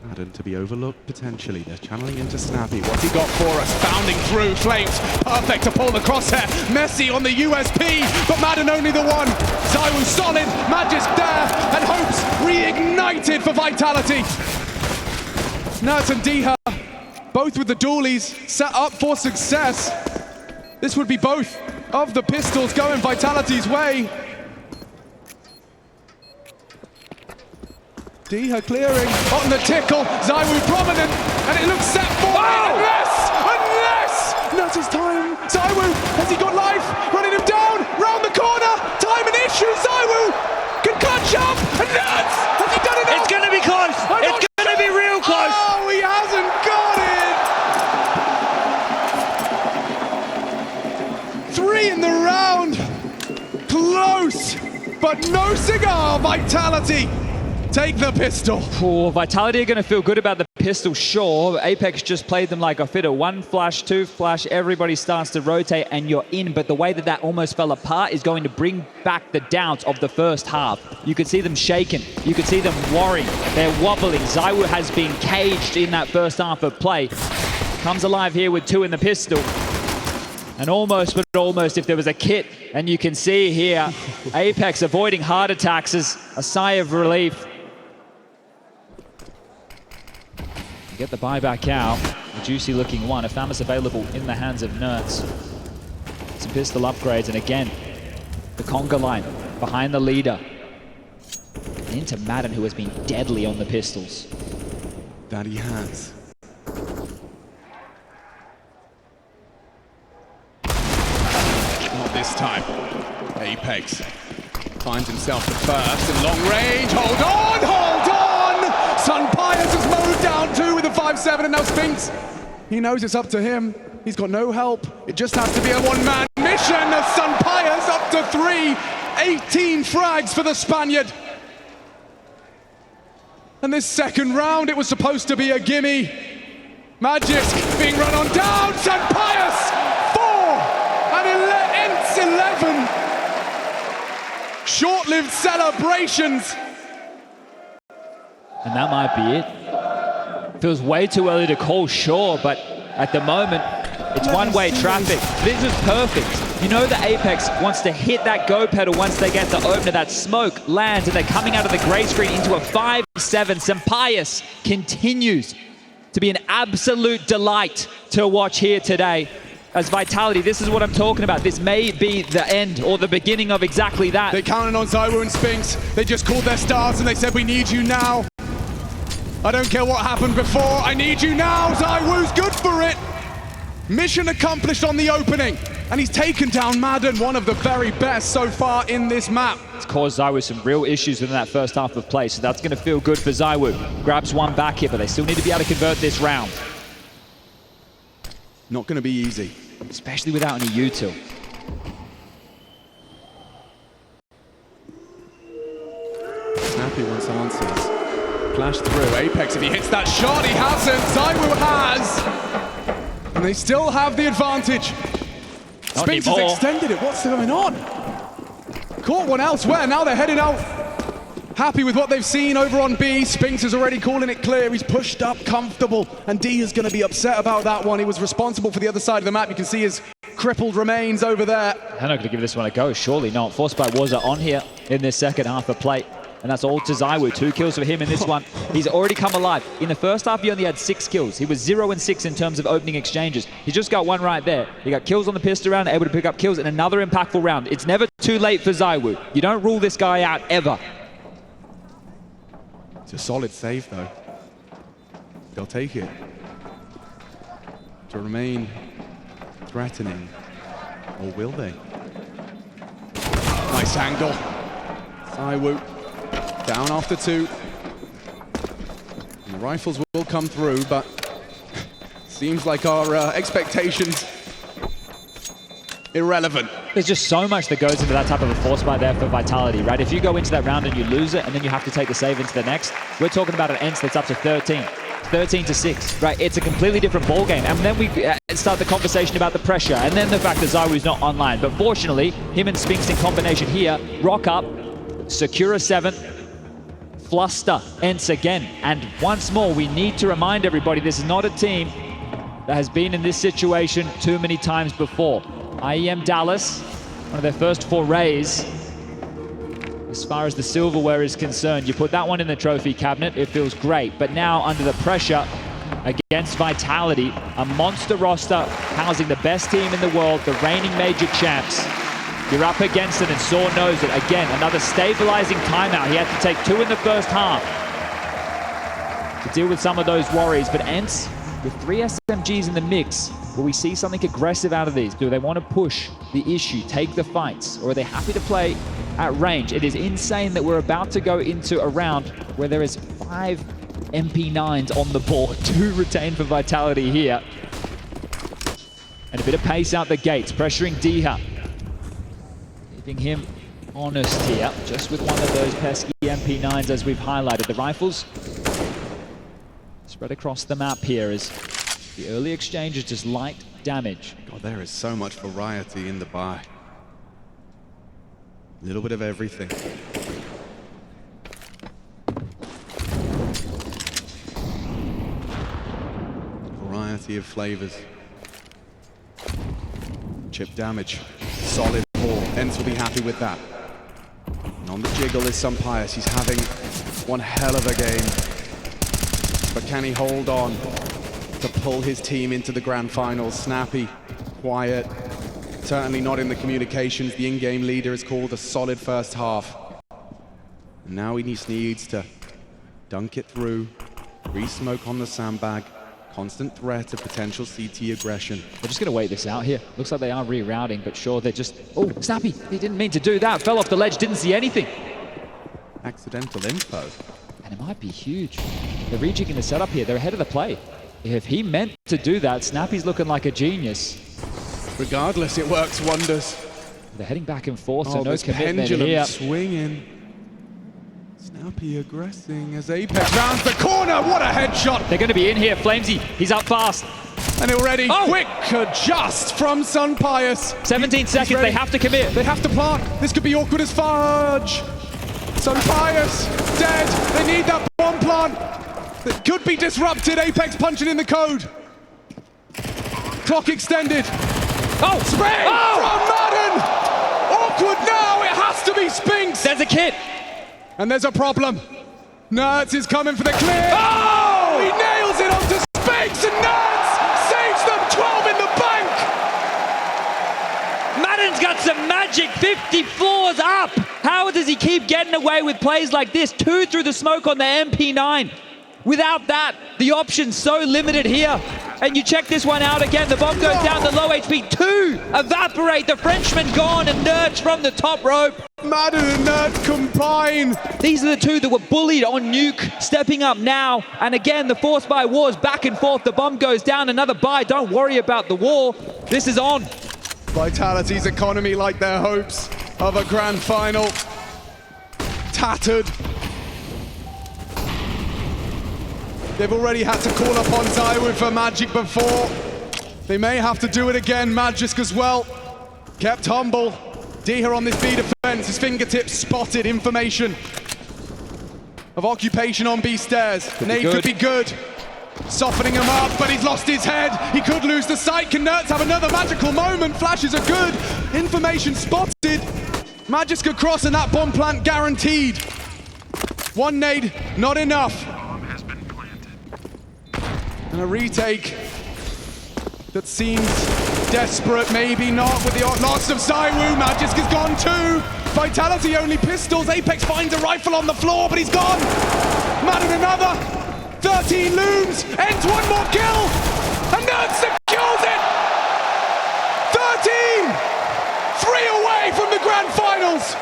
Madden to be overlooked potentially. They're channeling into Snappy. What's he got for us? Bounding through Flames. Perfect to pull the crosshair. Messi on the USP, but Madden only the one. Zywoo solid, Magisk there, and hopes reignited for Vitality. Nerds and dycha, both with the dualies, set up for success. This would be both of the pistols going Vitality's way. dycha clearing on the tickle, Zywoo prominent, and it looks set for unless Nuts his time. Zywoo, has he got life? Running him down, round the corner, time and issue. Zywoo can clutch up, and Nuts, has he done enough?
It's gonna be close. It's gonna be real close.
Oh, he hasn't got it. 3 in the round, close, but no cigar. Vitality take the pistol.
Oh, Vitality are going to feel good about the pistol, sure. Apex just played them like a fiddle. 1 flash, 2 flash, everybody starts to rotate and you're in. But the way that almost fell apart is going to bring back the doubts of the first half. You could see them shaking. You could see them worrying. They're wobbling. Zywoo has been caged in that first half of play. Comes alive here with 2 in the pistol. And almost, but almost, if there was a kit, and you can see here, Apex avoiding heart attacks is a sigh of relief. Get the buyback out. A juicy looking one. A Famus available in the hands of Nerds. Some pistol upgrades, and again, the conga line behind the leader. And into Madden, who has been deadly on the pistols.
That he has. Not this time. Apex finds himself the first in long range. Hold on, hold on! Sun Pius has mowed down 2 with a 5-7, and now Spinx. He knows it's up to him. He's got no help. It just has to be a one-man mission as Sun Pius up to 3. 18 frags for the Spaniard. And this second round, it was supposed to be a gimme. Magisk being run on down. Sun Pius 4 and ENCE 11. Short-lived celebrations.
And that might be it. Feels way too early to call, sure, but at the moment, it's one-way traffic. This is perfect. You know that Apex wants to hit that go pedal once they get the opener. That smoke lands, and they're coming out of the gray screen into a 5-7. Sun Pius continues to be an absolute delight to watch here today. As Vitality, this is what I'm talking about. This may be the end or the beginning of exactly that.
They counted on Zywoo and Spinx. They just called their stars and they said, we need you now. I don't care what happened before. I need you now. Zywoo's good for it. Mission accomplished on the opening. And he's taken down Madden, one of the very best so far in this map.
It's caused Zywoo some real issues within that first half of play, so that's going to feel good for Zywoo. Grabs 1 back here, but they still need to be able to convert this round.
Not going to be easy.
Especially without any util.
Snappy wants answers. Flash through. Apex, if he hits that shot, he hasn't. Zywoo has. And they still have the advantage. Spinx has extended it. What's going on? Caught one elsewhere. Now they're heading out. Happy with what they've seen over on B. Spinx is already calling it clear. He's pushed up comfortable. And D is going to be upset about that one. He was responsible for the other side of the map. You can see his crippled remains over there.
They're not going to give this one a go. Surely not. Forced by Waza on here in this second half of play. and that's all to ZywOo. 2 kills for him in this one. He's already come alive. In the first half, he only had 6 kills. He was 0 and 6 in terms of opening exchanges. He just got one right there. He got kills on the pistol round, able to pick up kills in another impactful round. It's never too late for ZywOo. You don't rule this guy out, ever.
It's a solid save, though. They'll take it. To remain threatening, or will they? Nice angle. ZywOo down after 2. And the rifles will come through, but seems like our expectations irrelevant.
There's just so much that goes into that type of a force fight there for Vitality, right? If you go into that round and you lose it, and then you have to take the save into the next, we're talking about an ENCE that's up to 13 to 6, right? It's a completely different ball game. And then we start the conversation about the pressure, and then the fact that ZywOo's not online. But fortunately, him and Spinx in combination here, rock up, secure a 7th, fluster ENCE again. And once more, we need to remind everybody, this is not a team that has been in this situation too many times before. IEM Dallas, one of their first forays as far as the silverware is concerned. You put that one in the trophy cabinet, it feels great. But now under the pressure against Vitality, a monster roster housing the best team in the world, the reigning major champs. You're up against it, and Saw knows it. Again, another stabilizing timeout. He had to take 2 in the first half to deal with some of those worries. But ENCE, with 3 SMGs in the mix, will we see something aggressive out of these? Do they want to push the issue, take the fights, or are they happy to play at range? It is insane that we're about to go into a round where there is 5 MP9s on the board, 2 retained for Vitality here. And a bit of pace out the gates, pressuring dycha. Keeping him honest here, just with one of those pesky MP9s as we've highlighted. The rifles spread across the map here as the early exchange is just light damage.
God, there is so much variety in the buy. A little bit of everything. Variety of flavors. Chip damage. Solid 4. ENCE will be happy with that. And on the jiggle is Spinx. He's having one hell of a game. But can he hold on to pull his team into the grand finals? Snappy, quiet, certainly not in the communications. The in-game leader is called a solid first half. And now he just needs to dunk it through, re-smoke on the sandbag, constant threat of potential CT aggression.
They're just going to wait this out here. Looks like they are rerouting, but sure, they're just... Oh, Snappy, he didn't mean to do that. Fell off the ledge, didn't see anything.
Accidental info.
And it might be huge. They're rejigging the setup here. They're ahead of the play. If he meant to do that, Snappy's looking like a genius.
Regardless, it works wonders.
They're heading back and forth, so
Oh,
no
this
commitment
pendulum
here.
swinging. Snappy aggressing as Apex rounds the corner. What a headshot!
They're going to be in here. Flamesy, he's up fast.
And already
Oh!
quick adjust from Spinx.
17 seconds, they have to commit.
They have to plant. This could be awkward as fudge. Spinx dead. They need that bomb plant. That could be disrupted. Apex punching in the code. Clock extended.
Oh,
Spray from Madden. Awkward now. It has to be Spinx.
there's a kid.
And there's a problem. Nerds is coming for the clear. Oh! He nails it onto Spinx, and Nerds saves them. 12 in the bank.
Madden's got some magic. 50 floors up. How does he keep getting away with plays like this? 2 through the smoke on the MP9. Without that, the option's so limited here. And you check this one out again. The bomb goes down to low HP. 2 evaporate. The Frenchman gone, and Nerds from the top rope.
Madden and Nerds combine.
These are the 2 that were bullied on Nuke, stepping up now. And again, the force buy wars back and forth. The bomb goes down, another buy. Don't worry about the war. This is on.
Vitality's economy, like their hopes of a grand final, tattered. They've already had to call upon ZywOo for Magic before. They may have to do it again. Magisk as well. Kept humble. dycha on this B defense. His fingertips spotted information of occupation on B stairs. Nade could be good. Softening him up, but he's lost his head. He could lose the sight. Can Nerds have another magical moment? Flashes are good. Information spotted. Magisk across, and that bomb plant guaranteed. One nade, not enough. And a retake that seems desperate, maybe not, with the loss of ZywOo. Magisk has gone too. Vitality only pistols. Apex finds a rifle on the floor, but he's gone. Madden another. 13 looms. ENCE one more kill. And ENCE secures it. 13. 3 away from the grand finals.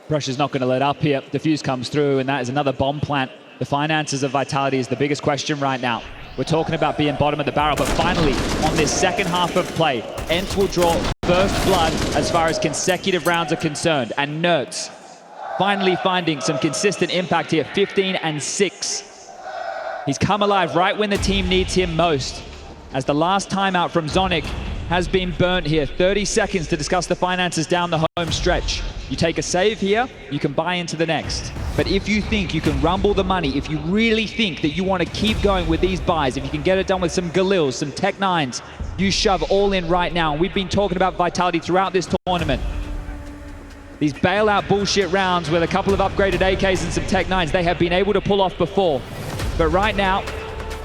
Pressure's not going to let up here. Defuse comes through, and that is another bomb plant. The finances of Vitality is the biggest question right now. We're talking about being bottom of the barrel, but finally, on this second half of play, ENCE will draw first blood as far as consecutive rounds are concerned. And Nerds finally finding some consistent impact here, 15 and 6. He's come alive right when the team needs him most, as the last timeout from Zonic has been burnt here. 30 seconds to discuss the finances down the home stretch. You take a save here, you can buy into the next. But if you think you can rumble the money, if you really think that you want to keep going with these buys, if you can get it done with some Galils, some Tech 9s, you shove all in right now. And we've been talking about Vitality throughout this tournament. These bailout bullshit rounds with a couple of upgraded AKs and some Tech 9s, they have been able to pull off before. But right now,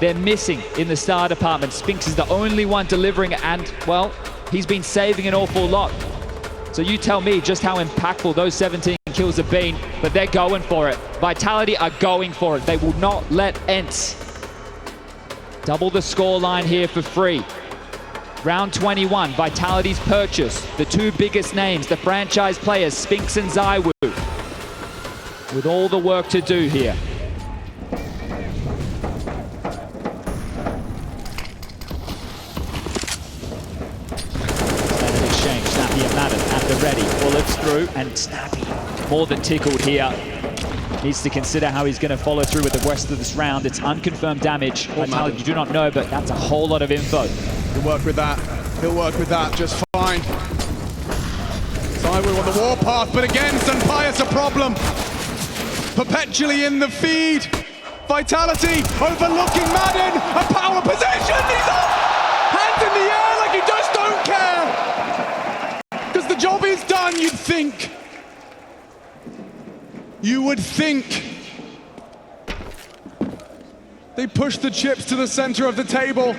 they're missing in the star department. Spinx is the only one delivering, and, well, he's been saving an awful lot. So you tell me just how impactful those 17 kills have been, but they're going for it. Vitality are going for it. They will not let ENCE double the scoreline here for free. Round 21, Vitality's purchase. The two biggest names, the franchise players, Spinx and ZywOo, with all the work to do here. Snappy and Madden at the ready. Bullets through, and Snappy, more than tickled here. Needs to consider how he's going to follow through with the rest of this round. It's unconfirmed damage. Vitality, you do not know, but that's a whole lot of info.
He'll work with that. He'll work with that just fine. ZywOo on the warpath, but again, Sunpius a problem. Perpetually in the feed. Vitality overlooking Madden. A power position. He's up. Hands in the air like he just don't care. Because the job is done, you'd think. You would think. They pushed the chips to the center of the table.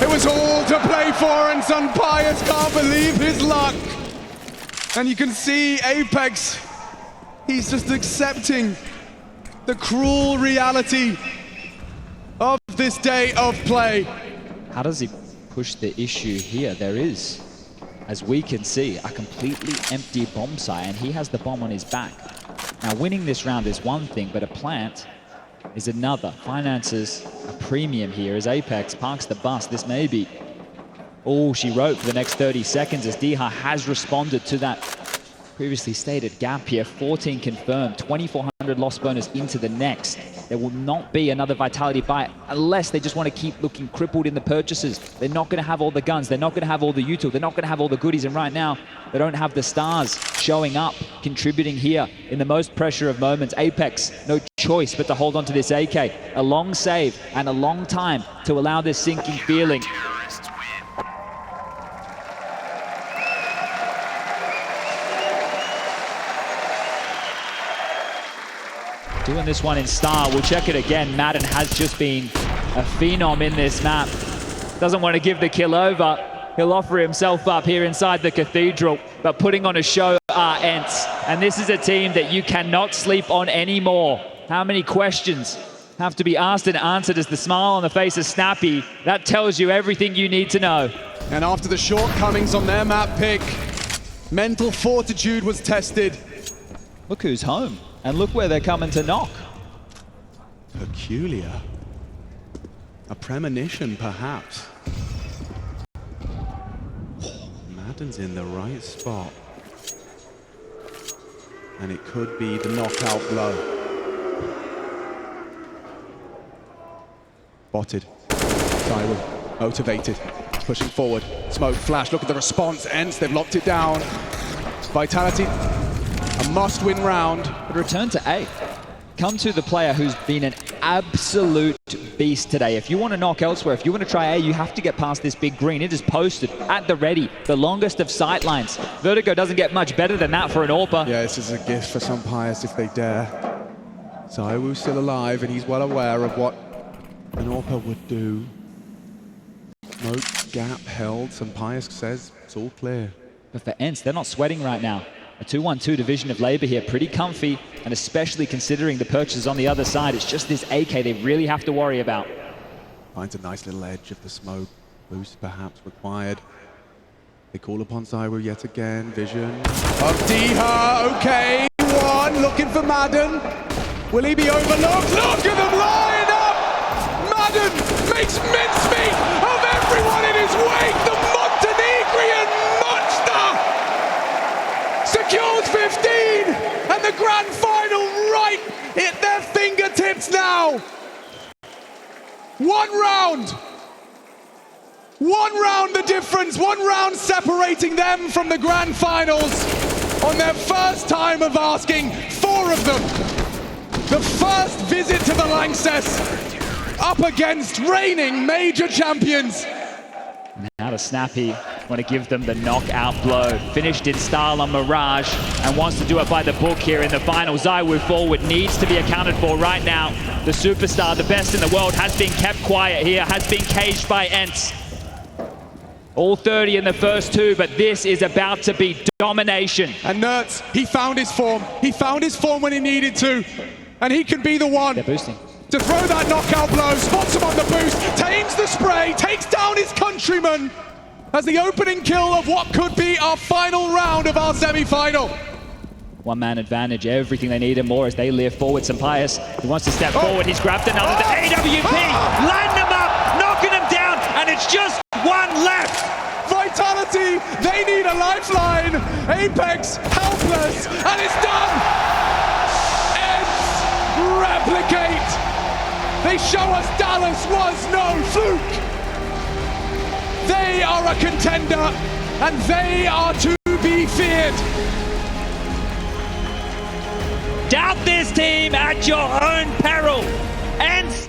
It was all to play for, and Sunpius can't believe his luck. And you can see Apex, he's just accepting the cruel reality of this day of play.
How does he push the issue here? There is, as we can see, a completely empty bomb site, and he has the bomb on his back. Now, winning this round is one thing, but a plant is another. Finances a premium here as Apex parks the bus. This may be all she wrote for the next 30 seconds as dycha has responded to that previously stated gap here. 14 confirmed, 2,400 loss bonus into the next. There will not be another Vitality buy unless they just want to keep looking crippled in the purchases. They're not going to have all the guns. They're not going to have all the util. They're not going to have all the goodies. And right now, they don't have the stars showing up, contributing here in the most pressure of moments. Apex, no choice but to hold on to this AK. A long save and a long time to allow this sinking feeling. Doing this one in style. We'll check it again. Madden has just been a phenom in this map. Doesn't want to give the kill over. He'll offer himself up here inside the cathedral, but putting on a show are ENCE. And this is a team that you cannot sleep on anymore. How many questions have to be asked and answered as the smile on the face of Snappy? That tells you everything you need to know.
And after the shortcomings on their map pick, mental fortitude was tested.
Look who's home. And look where they're coming to knock.
Peculiar. A premonition, perhaps. Madden's in the right spot. And it could be the knockout blow. Botted. ZywOo, motivated. Pushing forward. Smoke, flash, look at the response. ENCE, they've locked it down. Vitality. A must-win round.
But return to A. Come to the player who's been an absolute beast today. If you want to knock elsewhere, if you want to try A, you have to get past this big green. It is posted at the ready, the longest of sight lines. Vertigo doesn't get much better than that for an AWPer.
Yeah, this is a gift for some Pius if they dare. ZywOo's still alive, and he's well aware of what an AWPer would do. Smoke gap held. Some Pius says it's all clear.
But for ENCE, they're not sweating right now. A 2-1-2 division of labor here, pretty comfy, and especially considering the purchases on the other side, it's just this AK they really have to worry about.
Finds a nice little edge of the smoke. Boost perhaps required. They call upon ZywOo yet again. Vision of dycha. Okay, one looking for Madden. Will he be overlooked? Look at them line up! Madden makes mincemeat of everyone in his wake. The Montenegrin monster secures 15, and the grand final right at their fingertips now. One round the difference, 1 round separating them from the grand finals on their first time of asking, 4 of them. The first visit to the Lanxess up against reigning major champions.
Now to Snappy, want to give them the knockout blow. Finished in style on Mirage and wants to do it by the book here in the final. ZywOo forward needs to be accounted for right now. The superstar, the best in the world, has been kept quiet here, has been caged by ENCE. All 30 in the first 2, but this is about to be domination.
And Nertz, he found his form. He found his form when he needed to. And he can be the one
They're boosting.
to throw that knockout blow, spots him on the boost, tames the spray, takes down his countryman as the opening kill of what could be our final round of our semi-final.
One-man advantage, everything they need and more as they live forward. Some Pius, he wants to step forward, he's grabbed another. The AWP, lighting them up, knocking them down, and it's just 1 left.
Vitality, they need a lifeline. Apex, helpless, and it's done. ENCE replicate. They show us Dallas was no fluke. They are a contender, and they are to be feared.
Doubt this team at your own peril. ENCE